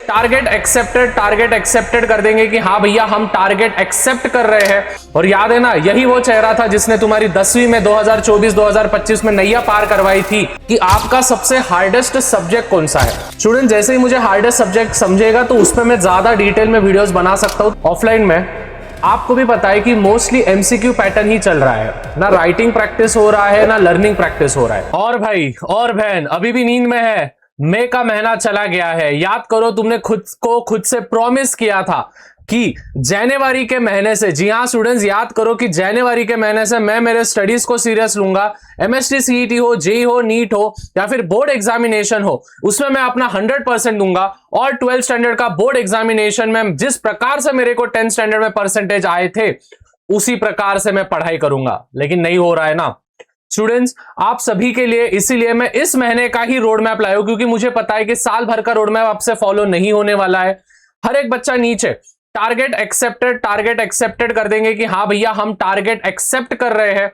Target accepted कर देंगे कि हाँ भैया हम टारगेट एक्सेप्ट कर रहे हैं। और याद है ना, यही वो चेहरा था जिसने तुम्हारी 10वीं में 2024-2025 में नैया पार करवाई थी कि आपका सबसे हार्डेस्ट सब्जेक्ट कौन सा है। स्टूडेंट, जैसे ही मुझे हार्डेस्ट सब्जेक्ट समझेगा तो उसमें मैं ज्यादा डिटेल में वीडियोस बना सकता हूँ। ऑफलाइन में आपको भी पता है कि मोस्टली एमसीक्यू पैटर्न ही चल रहा है, ना राइटिंग प्रैक्टिस हो रहा है ना लर्निंग प्रैक्टिस हो रहा है। और भाई और बहन अभी भी नींद में है, मई का महीना चला गया है। याद करो, तुमने खुद से प्रॉमिस किया था कि जनवरी के महीने से, जी हाँ स्टूडेंट्स, याद करो कि जनवरी के महीने से मैं मेरे स्टडीज को सीरियस लूंगा। एमएसटी सीईटी हो, जेई हो, नीट हो या फिर बोर्ड एग्जामिनेशन हो, उसमें मैं अपना 100% दूंगा। और 12th स्टैंडर्ड का बोर्ड एग्जामिनेशन में जिस प्रकार से मेरे को 10th स्टैंडर्ड में परसेंटेज आए थे उसी प्रकार से मैं पढ़ाई करूंगा। लेकिन नहीं हो रहा है ना स्टूडेंट्स, आप सभी के लिए। इसीलिए मैं इस महीने का ही रोड मैप लाया हूं, क्योंकि मुझे पता है कि साल भर का रोड मैप आपसे फॉलो नहीं होने वाला है। हर एक बच्चा नीचे टारगेट एक्सेप्टेड कर देंगे कि हाँ भैया हम टारगेट एक्सेप्ट कर रहे हैं।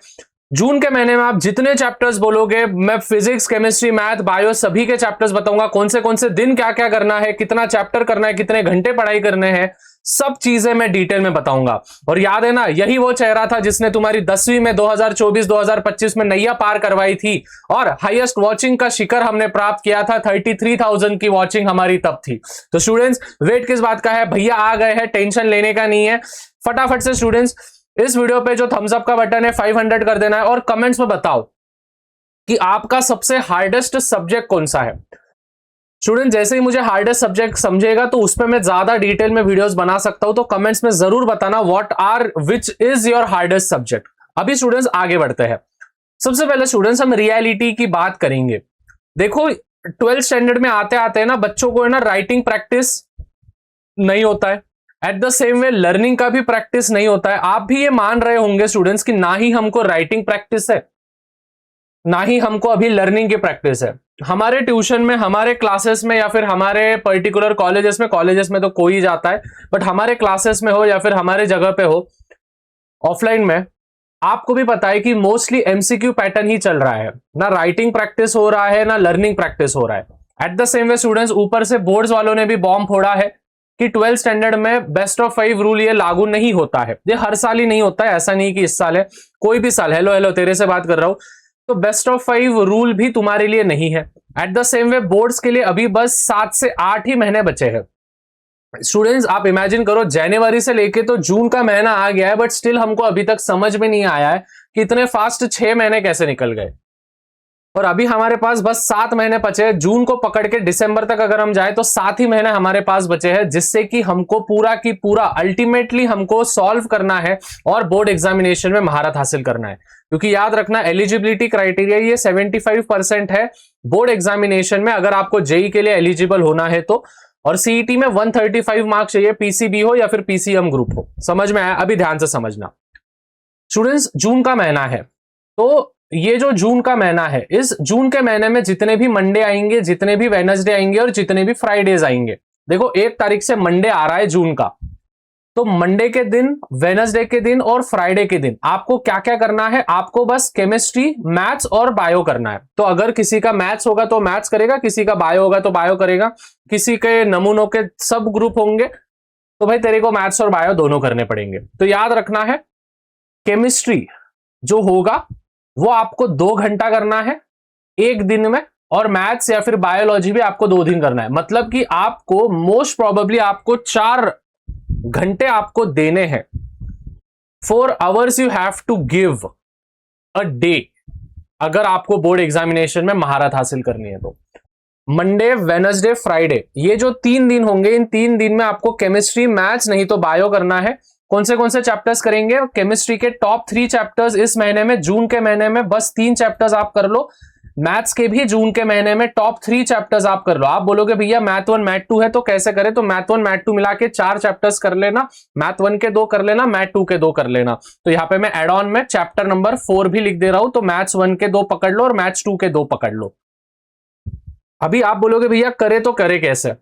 जून के महीने में आप जितने चैप्टर्स बोलोगे, मैं फिजिक्स, केमिस्ट्री, मैथ, बायो सभी के चैप्टर्स बताऊंगा। कौन से दिन क्या क्या करना है, कितना चैप्टर करना है, कितने घंटे पढ़ाई करने हैं, सब चीजें मैं डिटेल में बताऊंगा। और याद है ना, यही वो चेहरा था जिसने तुम्हारी 10वीं में 2024-2025 में नैया पार करवाई थी और हाईएस्ट वॉचिंग का शिखर हमने प्राप्त किया था। 33,000 की वॉचिंग हमारी तब थी। तो स्टूडेंट्स, वेट किस बात का है, भैया आ गए हैं, टेंशन लेने का नहीं है। फटाफट से स्टूडेंट्स इस वीडियो पे जो थम्स अप का बटन है 500 कर देना है और कमेंट्स में बताओ कि आपका सबसे हार्डेस्ट सब्जेक्ट कौन सा है। स्टूडेंट, जैसे ही मुझे हार्डेस्ट सब्जेक्ट समझेगा तो उसमें मैं ज्यादा डिटेल में वीडियोस बना सकता हूं। तो कमेंट्स में जरूर बताना which is your hardest subject. अभी स्टूडेंट्स आगे बढ़ते हैं। सबसे पहले स्टूडेंट्स हम रियलिटी की बात करेंगे। देखो, 12th स्टैंडर्ड में आते आते ना बच्चों को है ना राइटिंग प्रैक्टिस नहीं होता है। At the same way learning का भी प्रैक्टिस नहीं होता है। आप भी ये मान रहे होंगे स्टूडेंट्स कि ना ही हमको राइटिंग प्रैक्टिस है, ना ही हमको अभी लर्निंग की प्रैक्टिस है। हमारे ट्यूशन में, हमारे क्लासेस में या फिर हमारे पर्टिकुलर कॉलेजेस में तो कोई जाता है, बट हमारे क्लासेस में हो या फिर हमारे जगह पे हो ऑफलाइन में, आपको भी पता है कि मोस्टली एमसीक्यू पैटर्न ही चल रहा है। ना राइटिंग प्रैक्टिस हो रहा है ना लर्निंग प्रैक्टिस हो रहा है। At the same way students, ऊपर से बोर्ड्स वालों ने भी बॉम्ब फोड़ा है कि 12th स्टैंडर्ड में बेस्ट ऑफ 5 रूल ये लागू नहीं होता है। ये हर साल ही नहीं होता है, ऐसा नहीं कि इस साल है, कोई भी साल। हेलो तेरे से बात कर रहा हूं। तो बेस्ट ऑफ 5 रूल भी तुम्हारे लिए नहीं है। At the same way boards के लिए अभी बस 7 से 8 ही महीने बचे हैं। स्टूडेंट्स, आप इमेजिन करो, जनवरी से लेके तो जून का महीना आ गया है, बट स्टिल हमको अभी तक समझ में नहीं आया है कि इतने फास्ट 6 महीने कैसे निकल गए। और अभी हमारे पास बस 7 महीने बचे हैं। जून को पकड़ के दिसंबर तक अगर हम जाए तो 7 ही महीने हमारे पास बचे हैं, जिससे कि हमको पूरा की पूरा अल्टीमेटली हमको सॉल्व करना है और बोर्ड एग्जामिनेशन में महारत हासिल करना है। क्योंकि याद रखना, एलिजिबिलिटी क्राइटेरिया ये 75% है बोर्ड एग्जामिनेशन में, अगर आपको जेई के लिए एलिजिबल होना है तो। और सीईटी में 135 मार्क्स चाहिए, पीसीबी हो या फिर पीसीएम ग्रुप हो। समझ में आया? अभी ध्यान से समझना स्टूडेंट्स, जून का महीना है। तो ये जो जून का महीना है, इस जून के महीने में जितने भी मंडे आएंगे, जितने भी वेडनेसडे आएंगे और जितने भी फ्राइडेज आएंगे, देखो 1 तारीख से मंडे आ रहा है जून का, तो मंडे के दिन, वेडनेसडे के दिन और फ्राइडे के दिन आपको क्या क्या करना है? आपको बस केमिस्ट्री, मैथ्स और बायो करना है। तो अगर किसी का मैथ्स होगा तो मैथ्स करेगा, किसी का बायो होगा तो बायो करेगा, किसी के नमूनों के सब ग्रुप होंगे तो भाई तेरे को मैथ्स और बायो दोनों करने पड़ेंगे। तो याद रखना है, केमिस्ट्री जो होगा वो आपको 2 घंटा करना है 1 दिन में, और मैथ्स या फिर बायोलॉजी भी आपको 2 दिन करना है। मतलब कि आपको मोस्ट प्रोबेबली आपको 4 घंटे आपको देने हैं। 4 hours you have to give a day, अगर आपको बोर्ड एग्जामिनेशन में महारत हासिल करनी है तो। मंडे, वेडनेसडे, फ्राइडे, ये जो 3 दिन होंगे, इन 3 दिन में आपको केमिस्ट्री, मैथ्स नहीं तो बायो करना है। कौन से चैप्टर्स करेंगे? केमिस्ट्री के टॉप 3 चैप्टर्स इस महीने में, जून के महीने में बस 3 चैप्टर्स आप कर लो। मैथ्स के भी जून के महीने में टॉप 3 चैप्टर्स आप कर लो। आप बोलोगे भैया मैथ 1 मैथ 2 है तो कैसे करें? तो मैथ 1 मैथ 2 मिला के 4 चैप्टर्स कर लेना। मैथ 1 के 2 कर लेना, मैथ 2 के 2 कर लेना। तो यहाँ पे मैं एड ऑन में चैप्टर नंबर 4 भी लिख दे रहा हूं। तो मैथ्स 1 के 2 पकड़ लो और मैथ्स 2 के 2 पकड़ लो। अभी आप बोलोगे भैया करे तो करे कैसे?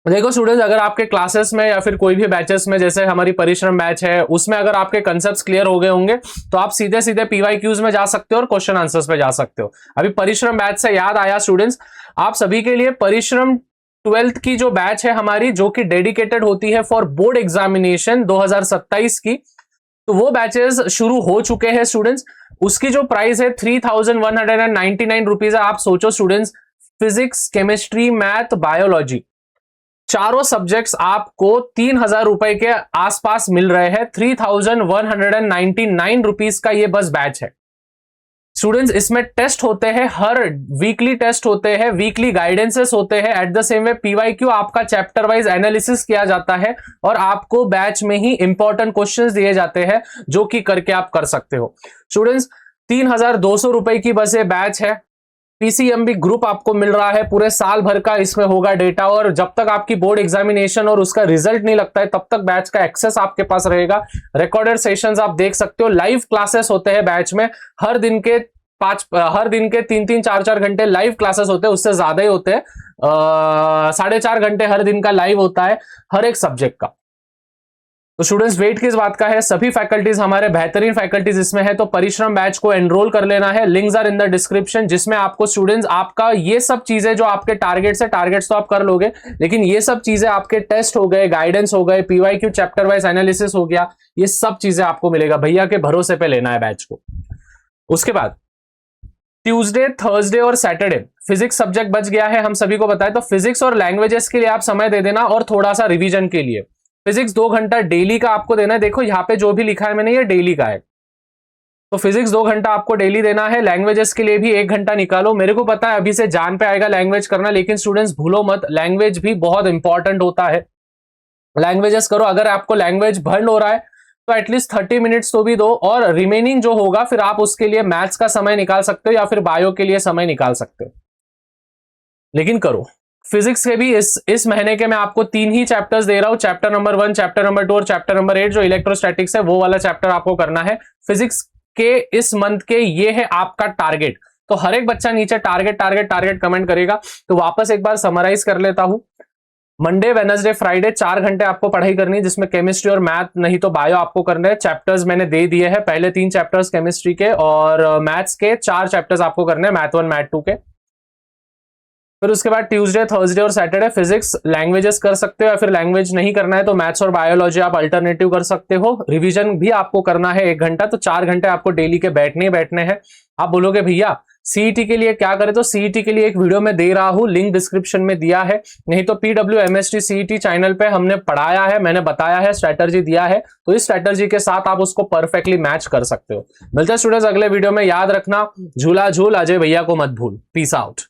देखो स्टूडेंट्स, अगर आपके क्लासेस में या फिर कोई भी बैचेस में, जैसे हमारी परिश्रम बैच है, उसमें अगर आपके कंसेप्ट्स क्लियर हो गए होंगे तो आप सीधे सीधे पीवाईक्यूज में जा सकते हो और क्वेश्चन आंसर्स पे जा सकते हो। अभी परिश्रम बैच से याद आया स्टूडेंट्स, आप सभी के लिए परिश्रम 12th की जो बैच है हमारी, जो कि डेडिकेटेड होती है फॉर बोर्ड एग्जामिनेशन 2027 की, तो वो बैचेस शुरू हो चुके हैं स्टूडेंट्स। उसकी जो प्राइस है 3199 रुपीज है। आप सोचो students, physics, chemistry, math, biology, चारों सब्जेक्ट्स आपको 3000 रुपए के आसपास मिल रहे हैं। 3199 रुपीज का ये बस बैच है स्टूडेंट्स। इसमें टेस्ट होते हैं, हर वीकली टेस्ट होते हैं, वीकली गाइडेंसेस होते हैं। At the same way PYQ आपका चैप्टर वाइज एनालिसिस किया जाता है और आपको बैच में ही इंपॉर्टेंट क्वेश्चंस दिए जाते हैं जो कि करके आप कर सकते हो स्टूडेंट्स। 3200 रुपए की बस ये बैच है। पीसीएमबी ग्रुप आपको मिल रहा है, पूरे साल भर का इसमें होगा डेटा, और जब तक आपकी बोर्ड एग्जामिनेशन और उसका रिजल्ट नहीं लगता है तब तक बैच का एक्सेस आपके पास रहेगा। रिकॉर्डेड सेशंस आप देख सकते हो, लाइव क्लासेस होते हैं बैच में, हर दिन के 3-3 4-4 घंटे लाइव क्लासेस होते हैं, उससे ज्यादा ही होते हैं। 4.5 घंटे हर दिन का लाइव होता है हर एक सब्जेक्ट का। तो स्टूडेंट्स वेट किस बात का है, सभी फैकल्टीज हमारे बेहतरीन फैकल्टीज इसमें है, तो परिश्रम बैच को एनरोल कर लेना है। Links are in the description, जिसमें आपको स्टूडेंट्स आपका ये सब चीजें जो आपके टारगेट्स है, टारगेट्स तो आप कर लोगे, लेकिन ये सब चीजें आपके टेस्ट हो गए, गाइडेंस हो गए, पीवाईक्यू चैप्टर वाइज एनालिसिस हो गया, ये सब चीजें आपको मिलेगा। भैया के भरोसे पे लेना है बैच को। उसके बाद ट्यूसडे, थर्सडे और सैटरडे फिजिक्स सब्जेक्ट बच गया है, हम सभी को पता है। तो फिजिक्स और लैंग्वेजेस के लिए आप समय दे देना और थोड़ा सा रिवीजन के लिए। फिजिक्स 2 घंटा डेली का आपको देना है। देखो यहाँ पे जो भी लिखा है मैंने, ये डेली का है, तो फिजिक्स 2 घंटा आपको डेली देना है। लैंग्वेजेस के लिए भी 1 घंटा निकालो। मेरे को पता है अभी से जान पे आएगा लैंग्वेज करना, लेकिन स्टूडेंट्स भूलो मत, लैंग्वेज भी बहुत इंपॉर्टेंट होता है। लैंग्वेजेस करो। अगर आपको लैंग्वेज भंड हो रहा है तो एटलीस्ट 30 मिनट्स तो भी दो, और रिमेनिंग जो होगा फिर आप उसके लिए मैथ्स का समय निकाल सकते हो या फिर बायो के लिए समय निकाल सकते हो, लेकिन करो। फिजिक्स के भी इस महीने के मैं आपको 3 ही चैप्टर्स दे रहा हूं, चैप्टर नंबर 1, चैप्टर नंबर 2 और चैप्टर नंबर 8 जो इलेक्ट्रोस्टैटिक्स है, वो वाला चैप्टर आपको करना है। फिजिक्स के इस मंथ के ये है आपका टारगेट। तो हर एक बच्चा नीचे टारगेट टारगेट टारगेट कमेंट करेगा। तो वापस एक बार समराइज कर लेता हूं। मंडे, वेडनेसडे, फ्राइडे 4 घंटे आपको पढ़ाई करनी है, जिसमें केमिस्ट्री और मैथ नहीं तो बायो आपको करना है। चैप्टर्स मैंने दे दिए हैं, पहले 3 चैप्टर्स केमिस्ट्री के और मैथ्स के 4 चैप्टर्स आपको करने हैं, मैथ 1 मैथ 2 के। फिर उसके बाद ट्यूसडे, थर्सडे और सैटरडे फिजिक्स, लैंग्वेजेस कर सकते हो, या फिर लैंग्वेज नहीं करना है तो मैथ्स और बायोलॉजी आप अल्टरनेटिव कर सकते हो। रिवीजन भी आपको करना है 1 घंटा, तो 4 घंटे आपको डेली के बैठने हैं। आप बोलोगे भैया सीईटी के लिए क्या करें, तो सीईटी के लिए एक वीडियो में दे रहा हूं, लिंक डिस्क्रिप्शन में दिया है, नहीं तो PWMST CET चैनल पे हमने पढ़ाया है, मैंने बताया है, स्ट्रेटर्जी दिया है, तो इस स्ट्रेटर्जी के साथ आप उसको परफेक्टली मैच कर सकते हो। मिलते हैं स्टूडेंट्स अगले वीडियो में। याद रखना, झूला झूल अजय भैया को मत भूल। Peace out.